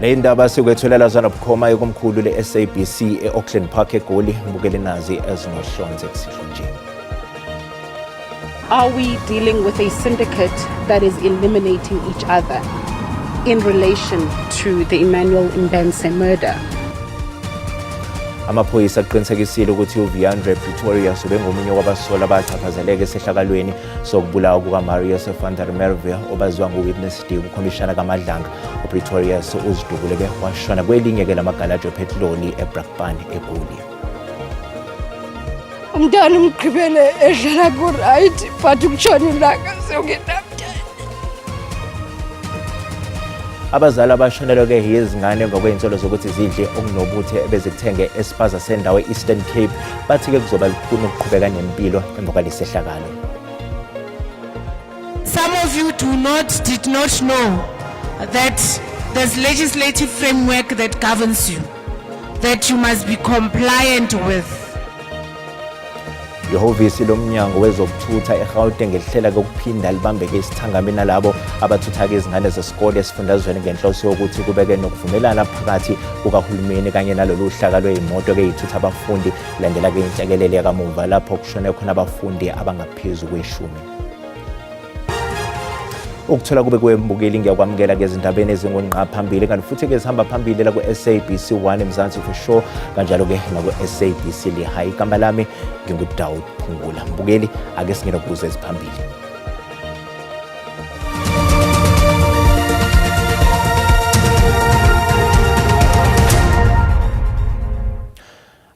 Le ndaba sikwethulela zona bukhoma ekomkhulu le-SABC e-Auckland Park eGoli. Mbukele nazi ezinohlonze kusihlonje. Are we dealing with a syndicate that is eliminating each other in relation to the Emmanuel Mbense murder? Amaphoyisa aqinisekisile ukuthi uViandre Pretorius ubengomunye wabasolwa abachaphazeleka esehlakalweni sokubulawa kukaMarius van der Merwe obaziwa ngoWitness D. Ukhomishana kaMadlanga uPretorius uzidubuleke washona kwelinye lamagalaji epetroli eBrakpan eGoli. Umntana umgqibele edlala ku-right but ukutshona ilanga sewungenamntana. Abazali abashonelwe yizingane ngokwey'nsolo zokuthi zidle okunobuthe ebezikuthenge esipaza sendawo e-Eastern Cape bathi-ke kuzoba lukhuni ukuqhubeka nempilo emva kwalesehlakalo. Some of you did not know that there's legislative framework that governs you, that you must be compliant with. Ihhovisi lomnyango wezokuthutha eGauteng lihlela ukuphinda libambeke isithangami nalabo abathutha izingane zesikole esifundazweni ngenhloso yokuthi kubeke nokuvumelana phakathi kukahulumeni kanye nalolu hlaka lwezimoto ezithutha abafundi landela inhlekelele yakamuva lapho kushone khona abafundi abangaphezulu kweshumi. Ukuthola kube kwembukeli ngiyakwamukela ngezindabeni ezingonqa phambili kanti futhi ke sihamba phambili la ku-SABC 1 eMzansi for sure kanjalo ke naku-SABC Lehigh. Igama lami nginguDaud Phungula. Mbukeli ake singena kuze eziphambili.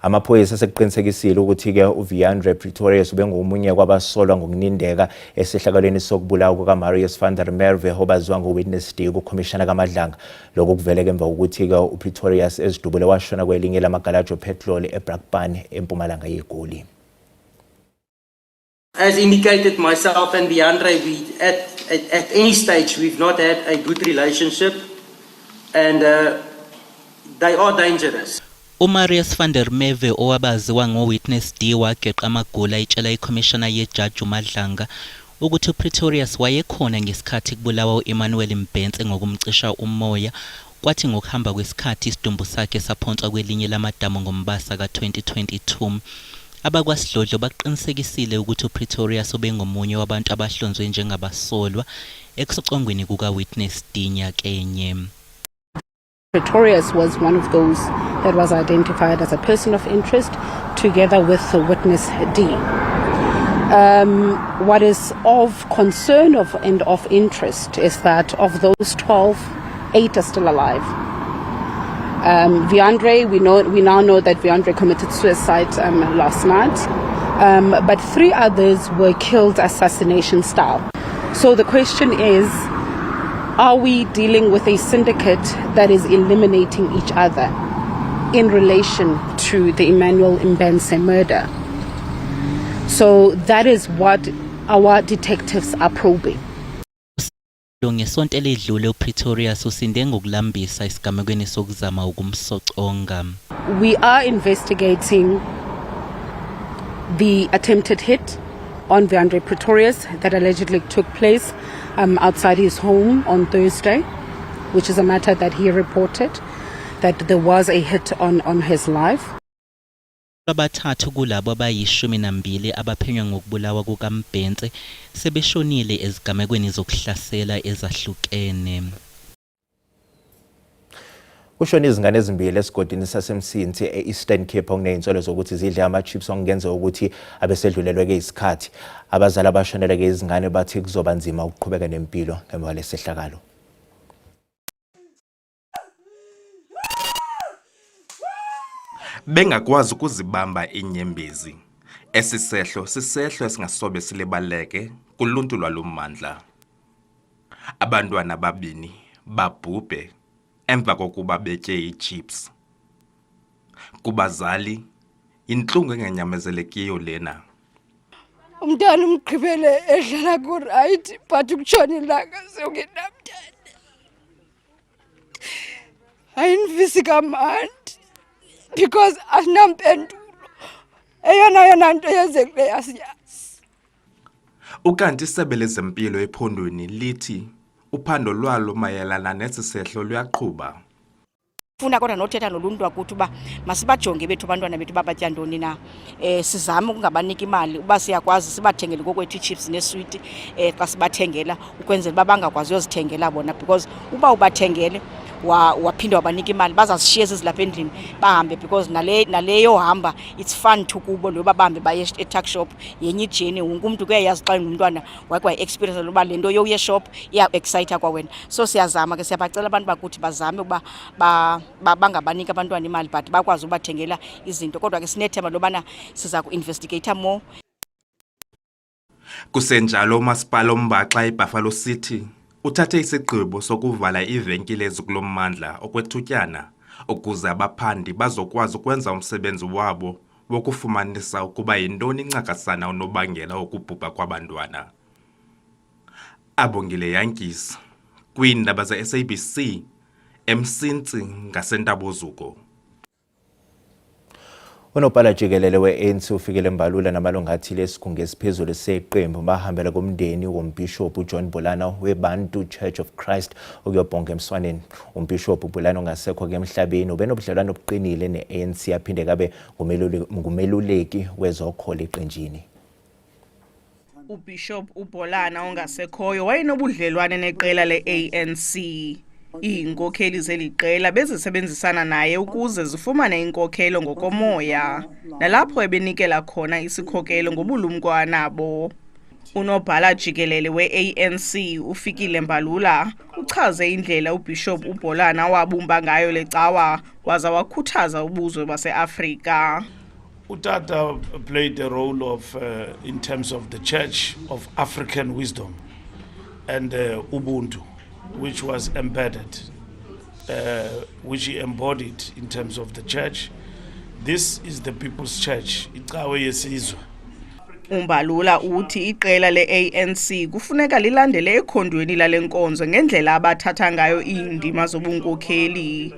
Amaphoyisa sekuqinisekisile ukuthi-ke uViandre Pretorius ubengomunye kwabasolwa ngokunindeka esehlakalweni sokubulawa kukaMarius van der Merwe obaziwa ngoWitness D. Ukhomishana kaMadlanga. Lokhu kuveleke emva kokuthi-ke uPretorius ezidubule washona kwelinye lamagalaji epetroli eBrakpan empumalanga yeGoli. As indicated, myself and Viandre, at any stage we've not had a good relationship, and they are dangerous. uMarius van der Merwe owabaziwa ngoWitness D wageqa amagula itshela iCommissioner yeJudge uMadlanga ukuthi uPretorius wayekhona ngesikhathi kubulawa uEmmanuel Mbense ngokumcisha umoya, kwathi ngokuhamba kwesikhathi isidumbu sakhe saphonswa kwelinye lamadamu ngoMbasa ka-2022. Abakwasidlodlo baqinisekisile ukuthi uPretorius ubengomunye wabantu abahlonzwe njengabasolwa ekusocongweni kukaWitness D nyakenye. Pretorius was one of those that was identified as a person of interest together with the Witness D. What is of concern and of interest is that of those 12, 8 are still alive. Viandre, we now know that Viandre committed suicide last night, but 3 others were killed assassination style. So the question is, are we dealing with a syndicate that is eliminating each other in relation to the Emmanuel Mbense murder? So that is what our detectives are probing. Ngesonto eledlule uPretorius usinde ngokulambisa isigamekweni sokuzama ukumsoconga. We are investigating the attempted hit on Viandre Pretorius that allegedly took place outside his home on Thursday, which is a matter that he reported, that there was a hit on his life. Abathathu kulabo abayi12 abaphenywa ngokubulawa kukaMbense sebeshonile ezigamekweni zokuhlasela ezahlukene. Kushona izingane ezimbili esigodini sasemsinthi e-Eastern Cape okuney'nsolo zokuthi zidle ama-chips okungenza ukuthi abesedlulelwe isikhathi. Abazali abashonelwe izingane bathi kuzoba nzima ukuqhubeka nempilo ngemva kwalesehlakalo. Bengakwazi ukuzibamba inyembezi. Esisehlo sisehlo esingasobe silebaleke kuluntu lwalomandla. Abantwana ababini babhubhe emva kokuba betye ichips. Kubazali inhlungu engenyamezelekiyo lena. Umntana umgqibele edlala ku-right but ukutshona ilanga sewungenamntana. Ayinivisi kamandi because asinampendulo. Eyona nto yenzekileyo asiyazi. Ukanti isebe lezempilo ephondweni lithi uphando lwalo mayelana nesisehlo luyaqhuba. Funa kodwa nothetha noluntu wakuthi uba masibajonge bethu abantwana bethu babatya ntoni na. Sizame ukungabaniki imali uba siyakwazi sibathengele ngokwethu chips neswiti xa sibathengela ukwenzela uba bangakwazi uyozithengela bona, because uba ubathengele waphinda wabanika imali bazazishiya zilapha endlini bahambe, because naleyo hamba it's fun to kubo noba bahambe baye e-tuck shop yenye ijeni. Wonke umuntu kuyayazi xa ngumntwana wakwa experience loba lento yo uye shop iya excite kwa wena. So siyazama ke, siyabacela abantu bakuthi bazame ukuba bangabaniki abantwana imali but bakwazi ubathengela izinto, kodwa ke sinethemba lobana siza ku-investigate more. Kusenjalo umasipala ombaxa eBuffalo City uthathe isigqibo sokuvala iivenkile ezikulo mmandla okwethutyana ukuze abaphandi bazokwazi ukwenza umsebenzi wabo wokufumanisa ukuba yintoni incakasana unobangela ukubhubha kwabantwana. Abongile Yankis, kwiindaba ze-SABC, eMsintsi ngaseNtabozuko. Unobhala jikelele we-ANC ufikile Mbalula namalungu athile esikhundla esiphezulu seqembu bahambela kumndeni wombhishophu John Bulana weBantu Church of Christ ukuyobhonga emswaneni. Umbhishophu Bulana ongasekho emhlabeni ubenobudlelwano obuqinile ne-ANC aphinde kabe ngumeluleki wezokholo eqenjini. uBishop uBolana ongasekhoyo wayenobudlelwane neqela le-ANC. Iinkokheli zeliqela bezisebenzisana naye ukuze zifumane inkokhelo ngokomoya, nalapho ebenikela khona isikhokelo ngobulumko nabo. Unobhala jikelele we-ANC ufikile Mbalula uchaze indlela uBishop uBolana wabumba ngayo le cawa waza wakhuthaza ubuzwe base-Afrika. Utata played a role of in terms of the Church of African Wisdom and Ubuntu, which was embedded, which he embodied in terms of the church. This is the People's Church. Icawe yesizwe. Umbalula uthi iqela le-ANC kufuneka lilandele ekhondweni lale nkonzo ngendlela abathatha ngayo iindima zobunkokheli.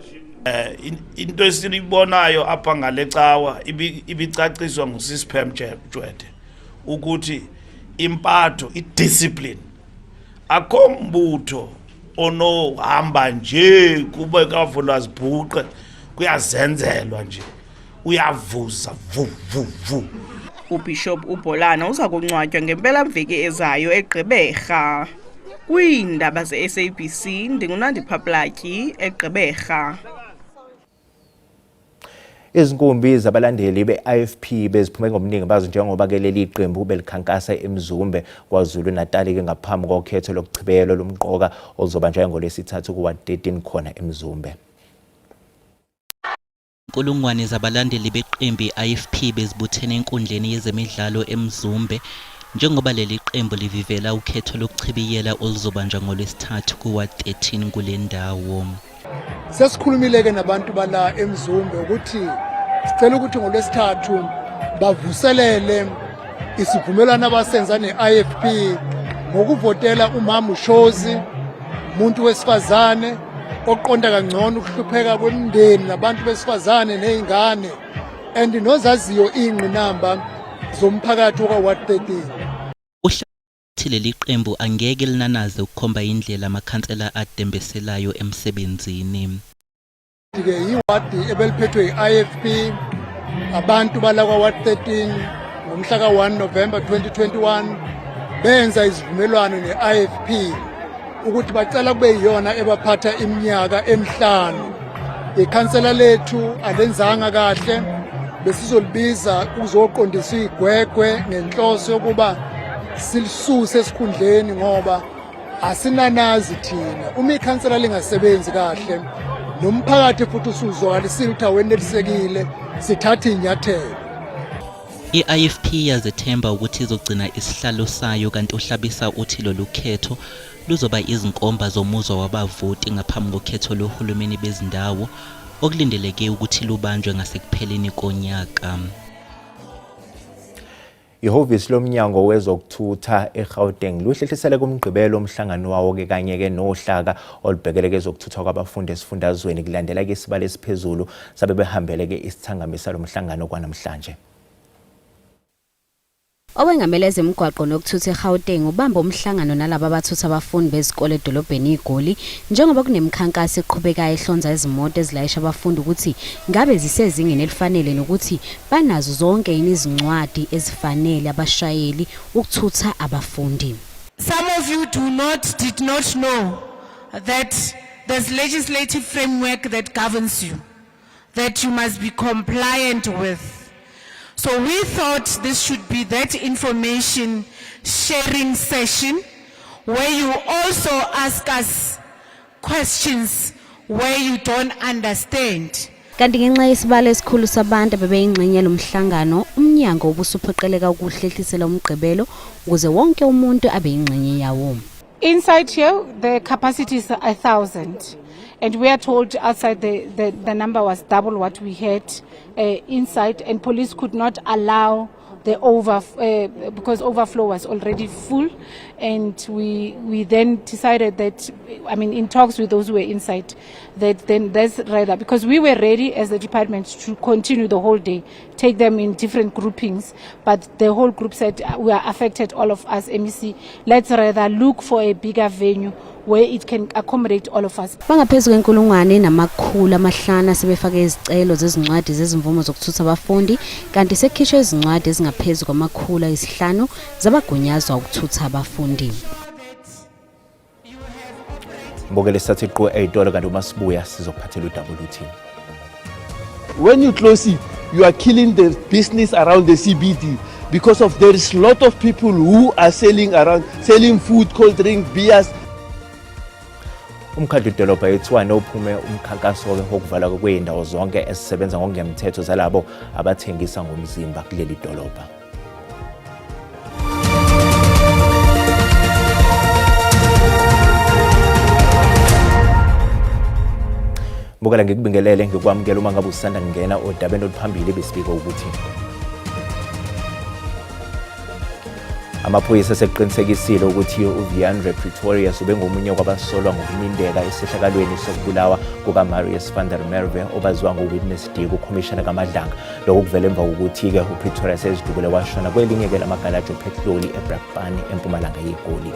Into esinibonayo apha ngale cawa ibicaciswa nguSisphem Jwede ukuthi impatho, idiscipline, akho mbutho onohamba nje kube kavula zibhuqe kuyazenzelwa nje, uyavuza vu. uBishop uBolana uza kungcwatywa ngempelaveki ezayo eGqeberha. Kwiindaba ze-SABC ndingunandi Phaplatyi eGqeberha. Izinkumbi zabalandeli be-IFP beziphume ngobuningi bazo njengoba ke leli qembu belikhankasa eMzumbe kwaZulu Natal ke ngaphambi kokhetho lokuchibiyelo lomqoka ozobanjwa ngoLwesithathu kuwa 13 khona eMzumbe. Inkulungwane zabalandeli beqembu i-IFP bezibuthene enkundleni yezemidlalo eMzumbe njengoba leli qembu livivela ukhetho lokuchibiyela oluzobanjwa ngoLwesithathu kuwa 13 kule ndawo. Sesikhulumile ke nabantu bala eMzumbe ukuthi sicela ukuthi ngoLwesithathu bavuselele isivumelwano abasenza ne-IFP ngokuvotela uMama uShozi, umuntu wesifazane oqonda kangcono ukuhlupheka kwemindeni nabantu besifazane nezingane and nozaziyo ingqinamba zomphakathi okwa-Ward 13. Leli qembu angeke linanaze ukukhomba indlela amakhansela adembeselayo emsebenzini. Ke iwadi ebeliphethwe i-IFP abantu balakwa Ward 13 ngomhla ka-1 November 2021 benza izivumelwano ne-IFP ukuthi bacela kube yiyona ebaphatha iminyaka emihlanu. Ikhansela lethu alenzanga kahle, besizolibiza ukuzoqondisa igwegwe ngenhloso yokuba silisuse esikhundleni ngoba asinanazi thina. Uma ikhansela lingasebenzi kahle nomphakathi futhi usuzwakalisile ukuthi awenelisekile, sithatha inyathelo. I-IFP yazethemba ukuthi izogcina isihlalo sayo kanti uhlabisa uthi lolu khetho luzoba izinkomba zomuzwa wabavoti ngaphambi kokhetho lohulumeni bezindawo okulindeleke ukuthi lubanjwe ngasekupheleni konyaka. Ihhovisi lomnyango wezokuthutha eGauteng luhlehlisele kumgqibelo omhlangano wawo ke kanye ke nohlaka olubhekeleke ezokuthutha kwabafundi esifundazweni kulandela ke isibalo esiphezulu sabe behambele ke isithangamisa lomhlangano kwanamhlanje. Owengameleza emgwaqo nokuthutha eGauteng ubamba umhlangano nalabo abathutha abafundi bezikole edolobheni iGoli njengoba kunemkhankaso eqhubekayo ehlonza izimoto ezilayisha abafundi ukuthi ngabe zisezingeni elifanele nokuthi banazo zonke izincwadi ezifanele abashayeli ukuthutha abafundi. Some of you did not know that there's legislative framework that governs you, that you must be compliant with. So we thought this should be that information sharing session where you also ask us questions where you don't understand. Kanti ngenxa yesibalo esikhulu sabantu bebeyingxenye lomhlangano umnyango ubusuphoqeleka ukuhlehlisela umgqibelo ukuze wonke umuntu abe ingxenye yawo. Inside here, the capacity is 1,000. And we are told outside the number was double what we had inside, and police could not allow the because overflow was already full, and we then decided that, I mean, in talks with those who were inside, that then that's rather, because we were ready as the department to continue the whole day, take them in different groupings, but the whole group said we are affected, all of us, MEC, let's rather look for a bigger venue where it can accommodate all of us. Bangaphezulu kwenkulungwane namakhulu amahlanu sebefake izicelo zezincwadi zezimvumo zokuthutha abafundi kanti sekhishwe izincwadi ezingaphezulu kwamakhulu ayisihlanu zabagunyazwa ukuthutha abafundi. Mbokele sathi qo 8 kanti uma sibuya sizokuphathela uWT. When you close it, you are killing the business around the CBD because of there is a lot of people who are selling food, cold drink, beers. Umkhadlu dolobha eTshwane uphume umkhankaso wokuvala kweendawo zonke esisebenza ngokungemthetho zalabo abathengisa ngomzimba kuleli dolobha. Mbokela ngikubingelele ngikwamukela uma ngabe usanda ngena odabeni oluphambili besibika ukuthi amaphoyisa seqinisekisile ukuthi uViandre Pretorius ubengomunye kwabasolwa ngokunindeka esehlakalweni sokubulawa kukaMarius van der Merwe obaziwa ngowitness D kuCommissioner kaMadlanga. Lokhu kuvela emva kokuthi ke uPretorius ezidubule washona kwelinye ke lamagalaji epetroli eBrakpan empumalanga yeGoli.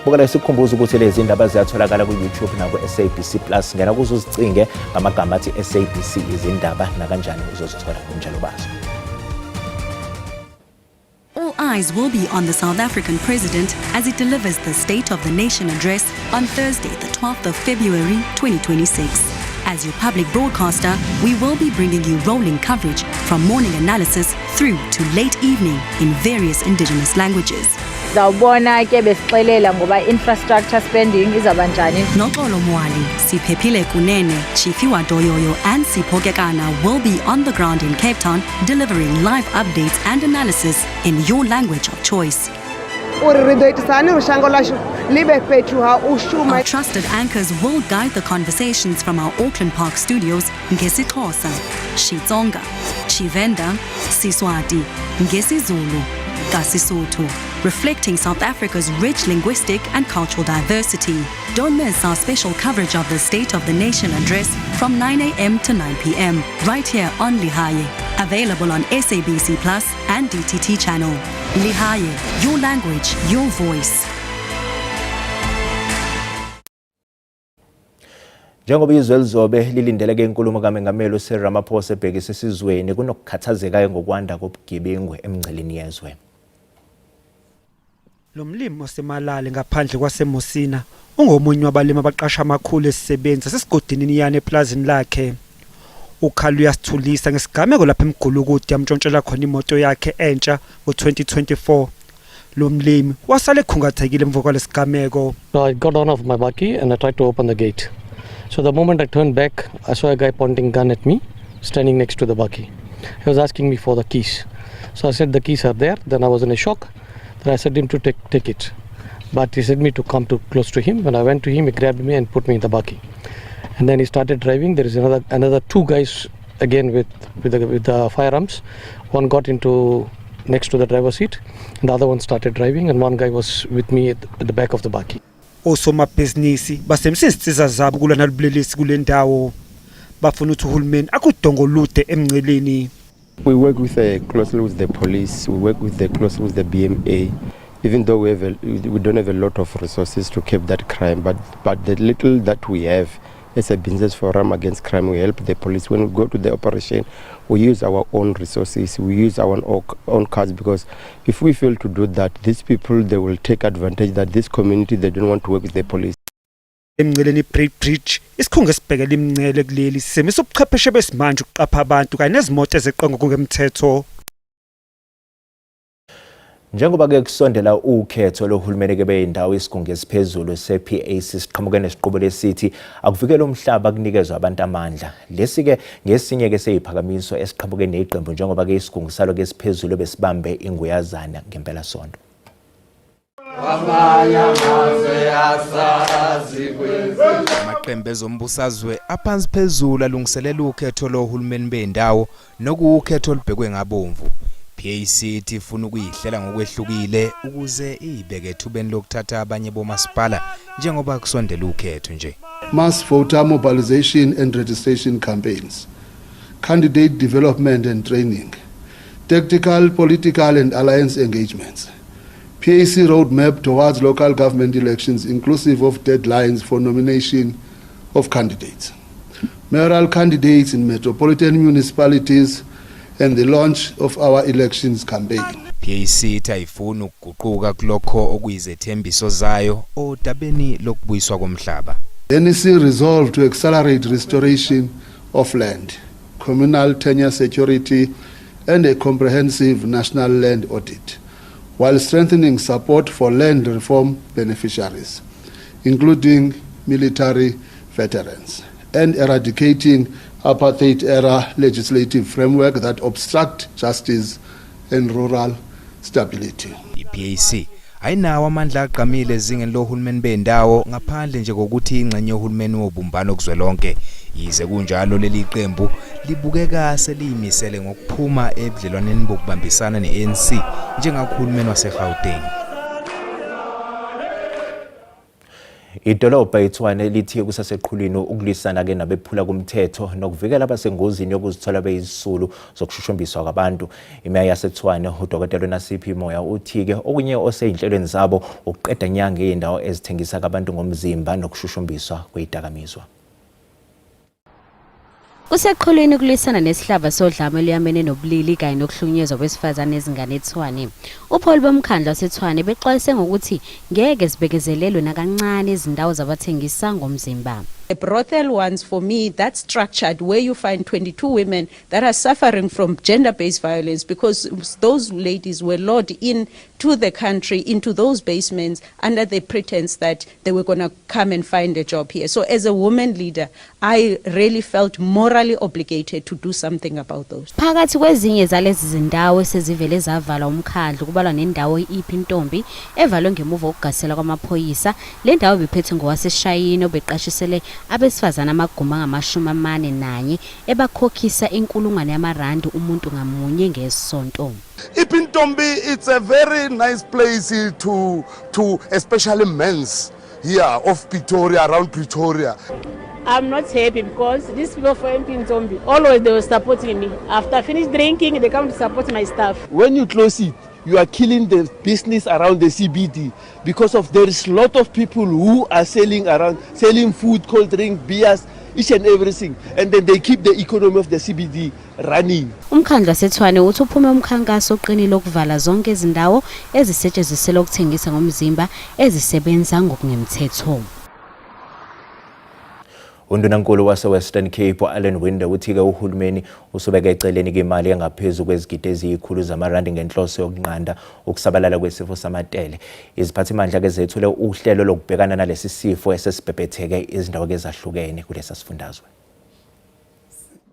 Mbokela sikhumbuza ukuthi lezi indaba ziyatholakala ku-YouTube na ku-SABC Plus. Ngena kuzo uzicinge ngamagama athi SABC izindaba nakanjani uzozithola njalo bazo. All eyes will be on the South African president as he delivers the State of the Nation address on Thursday, the 12th of February, 2026. As your public broadcaster, we will be bringing you rolling coverage from morning analysis through to late evening in various indigenous languages. Zawubona ke besixelela ngoba infrastructure spending izabanjani. Noxolo Mwali, Siphephile Kunene, Chifiwa Doyoyo and Siphokekana will be on the ground in Cape Town delivering live updates and analysis in your language of choice. Our trusted anchors will guide the conversations from our Auckland Park studios ngesiXhosa, Xitsonga, Tshivenda, Siswati, ngesiZulu, kaSesotho, reflecting South Africa's rich linguistic and cultural diversity. Don't miss our special coverage of the State of the Nation address from 9 a.m. to 9 p.m. right here on Lihaye, available on SABC Plus and DTT channel. Lihaye, your language, your voice. Njengoba izwe lizobe lilindeleke inkulumo kaMengameli uCyril Ramaphosa ebhekise esizweni kunokukhathazeka ngokwanda kobugebengu emngceleni yezwe. Lo mlimi osemalale ngaphandle kwaseMosina ungomunye wabalimi abaqasha amakhulu esisebenza sesigodini yana eplazini lakhe. Ukhalu uyasithulisa ngesigameko lapha eMgulukudu yamtshontshela khona imoto yakhe entsha ngo-2024. Lo mlimi wasale khungathekile emva kwalesigameko. So I got on off my bakkie and I tried to open the gate. So the moment I turned back, I saw a guy pointing a gun at me, standing next to the bakkie. He was asking me for the keys. So I said the keys are there. Then I was in a shock. Then I said him to take it. But he said me to come too close to him. When I went to him, he grabbed me and put me in the bakkie. And then he started driving. There is another two guys again with the firearms. One got into next to the driver's seat, and the other one started driving, and one guy was with me at the back of the bakkie. Osomabhizinisi basemsisiza zabo kulana lubulelesi kule ndawo bafuna ukuthi uhulumeni akudongolude emngceleni. We work closely with the police, we work closely with the BMA, even though we don't have a lot of resources to keep that crime, but the little that we have as a business forum against crime, we help the police. When we go to the operation, we use our own resources, we use our own cars, because if we fail to do that, these people, they will take advantage that this community, they don't want to work with the police. Emnceleni Bridge isikhungo esibhekela imncele kuleli simo sobuchwepheshe besimanje ukuqapha abantu kanye nezimoto ezeqongo kungemthetho. Njengoba ke kusondela ukhetho lohulumeni ke beyindawo isigungu esiphezulu sePAC siqhamuke nesiqobo lesithi akuvikela umhlaba kunikezwe abantu amandla. Lesi ke ngesinye ke seyiphakamiso esiqhamuke neqembu njengoba ke isigungu salo ke esiphezulu besibambe inguyazana ngempela sonto. Amaqembu ezombusazwe aphansi phezulu alungiselela ukhetho lohulumeni bendawo nokuwukhetho olubhekwe ngabomvu. PAC ithi ifuna ukuyihlela ngokwehlukile ukuze ibeke ethubeni lokuthatha abanye bomasipala njengoba kusondela ukhetho nje. Mass voter mobilization and registration campaigns, candidate development and training, tactical, political and alliance engagements. PAC roadmap towards local government elections inclusive of deadlines for nomination of candidates, mayoral candidates in metropolitan municipalities, and the launch of our elections campaign. PAC itayifuna ukuguquka kulokho okuyizethembiso zayo odabeni lokubuyiswa komhlaba. NEC resolved to accelerate restoration of land, communal tenure security, and a comprehensive national land audit, while strengthening support for land reform beneficiaries, including military veterans, and eradicating apartheid-era legislative framework that obstruct justice and rural stability. PAC ayinawo amandla aqhamile ezingeni lohulumeni bendawo ngaphandle nje kokuthi ingxenye yohulumeni wobumbano kuzwelonke. Yize kunjalo leli qembu libukeka seliyimisele ngokuphuma ebudlelwaneni bokubambisana neANC njengohulumeni waseGauteng. Idolobha eTshwane lithi kusaseqhulwini ukulwisana ke nabephula kumthetho nokuvikela abasengozini yokuzithola beyisisulu zokushushumbiswa kwabantu. Imeya yaseTshwane uDokotela Nasiphi Moya uthi ke okunye oseyinhlelweni zabo ukuqeda nyanga yendawo ezithengisa abantu ngomzimba nokushushumbiswa kwezidakamizwa. Kuseqhulwini kulwisana nesihlava sodlame luyamene nobulili kanye nokuhlukunyezwa kwesifazane ezingane eTshwane. Upholi bomkhandla waseTshwane bexwayise ngokuthi ngeke sibekezelelwe nakancane izindawo zabathengisa ngomzimba. A brothel ones, for me, that's structured where you find 22 women that are suffering from gender-based violence because those ladies were lured into the country, into those basements under the pretense that they were going to come and find a job here. So as a woman leader, I really felt morally obligated to do something about those. Phakathi kwezinye zalezi zindawo esezivele zavala umkhandlu kubalwa nendawo iPintombi evalwe ngemuva kokugasela kwamaphoyisa. Le ndawo bephethe ngowaseshayini obeqashisele abesifazana amaguma ngama-41 ebakhokhisa inkulungwane yamarandi umuntu ngamunye ngesonto. Ipintombi, it's a very nice place to especially men's here of Pretoria, around Pretoria. I'm not happy because these people from Pintombi, always they were supporting me. After I finish drinking, they come to support my stuff. When you close it, you are killing the business around the CBD because of there is a lot of people who are selling food, cold drink, beers, each and everything, and then they keep the economy of the CBD running. Umkhandla waseTshwane uthi uphume umkhankaso oqinile okuvala zonke izindawo ezisetshenziselwa ukuthengisa ngomzimba ezisebenza ngokungemthetho. Undunankulu wase-Western Cape Allen Winde uthi ke uhulumeni usubeka eceleni imali engaphezulu kwezigidi eziyikhulu zamarandi ngenhloso yokunqanda ukusabalala kwesifo samatele. Iziphathimandla ke zethule uhlelo lokubhekana nalesi sifo esesibhebhetheke izindawo ezahlukene kulesa sifundazwe.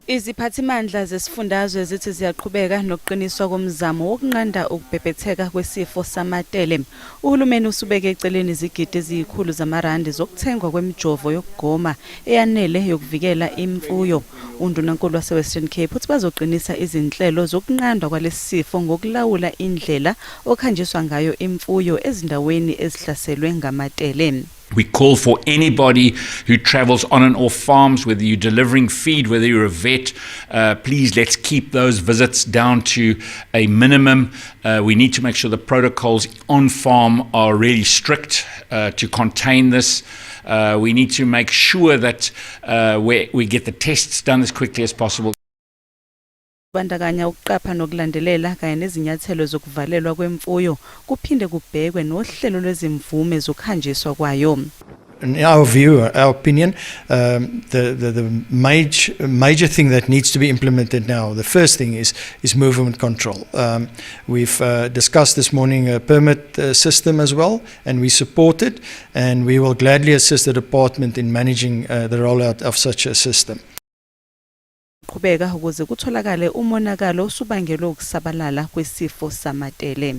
Iziphathimandla zesifundazwe zithi ziyaqhubeka nokuqiniswa komzamo wokunqanda ukubhebhetheka kwesifo samatele. Uhulumeni usubeke eceleni izigidi eziyikhulu zamarandi zokuthengwa kwemijovo yokugoma eyanele yokuvikela imfuyo. Undunankulu wase-Western Cape uthi bazoqinisa izinhlelo zokunqandwa kwalesi sifo ngokulawula indlela okhanjiswa ngayo imfuyo ezindaweni ezihlaselwe ngamatele. We call for anybody who travels on and off farms, whether you're delivering feed, whether you're a vet, please let's keep those visits down to a minimum. We need to make sure the protocols on farm are really strict to contain this. We need to make sure that we get the tests done as quickly as possible. Bandakanya ukuqapha nokulandelela kanye nezinyathelo zokuvalelwa kwemfuyo kuphinde kubhekwe nohlelo lwezimvume zokuhanjiswa kwayo. In our view, our opinion, the major thing that needs to be implemented now, the first thing is movement control. We've discussed this morning a permit system as well, and we support it, and we will gladly assist the department in managing the rollout of such a system. Qhubeka ukuze kutholakale umonakalo osubangelwe ukusabalala kwesifo samatele.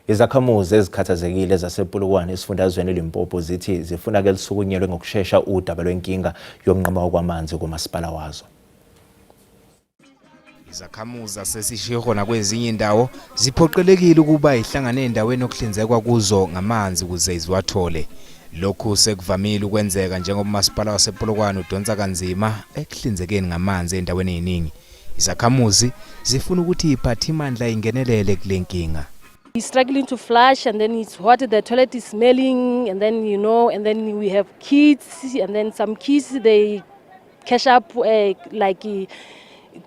Izakhamuzi ezikhathazekile zasePolokwane esifundazweni eLimpopo zithi zifuna ke lisukunyelwe ngokusheshsha udaba lwenkinga yomnqama kwamanzi kumasipala wazo. Izakhamuzi zasesishiro nakwezinye indawo ziphoqelekile ukuba ihlangane endaweni okuhlinzekwa kuzo ngamanzi ukuze iziwathole. Lokhu sekuvamile ukwenzeka njengoba umasipala wasePolokwane udonsa kanzima ekuhlinzekeni ngamanzi endaweni eziningi. Izakhamuzi zifuna ukuthi iphathimandla ingenelele kule nkinga. He's struggling to flush, and then it's what the toilet is smelling, and then and then we have kids, and then some kids they catch up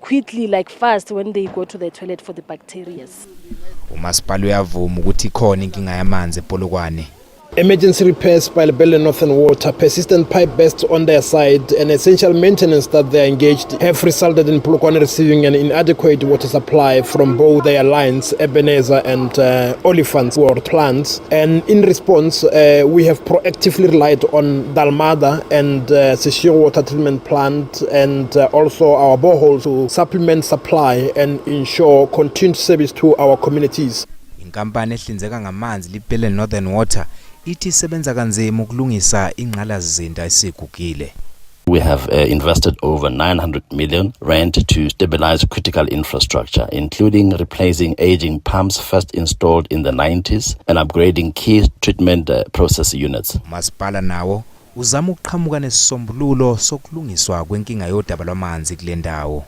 quickly, like fast when they go to the toilet for the bacteria. Umasipala uyavuma ukuthi khona inkinga yamanzi ePolokwane. Emergency repairs by Lebele Northern Water, persistent pipe bursts on their side, and essential maintenance that they are engaged have resulted in Polokwane receiving an inadequate water supply from both their lines, Ebenezer and Oliphants water plants. And in response, we have proactively relied on Dalmada and Seshiro water treatment plant and also our boreholes to supplement supply and ensure continued service to our communities. Inkampani ehlinzeka ngamanzi Lebele Northern Water ithi sebenza kanzima ukulungisa ingqalazizinda esigugile. We have invested over 900 million rand to stabilize critical infrastructure, including replacing aging pumps first installed in the 90s and upgrading key treatment process units. Masipala nawo uzama ukuqhamuka nesisombululo sokulungiswa kwenkinga yodaba lwamanzi kule ndawo.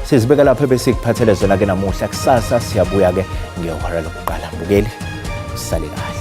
Sizibeka lapho bese kuphathele zona ke namuhla kusasa siyabuya ke ngehora lokuqala mbukeli usale kahle.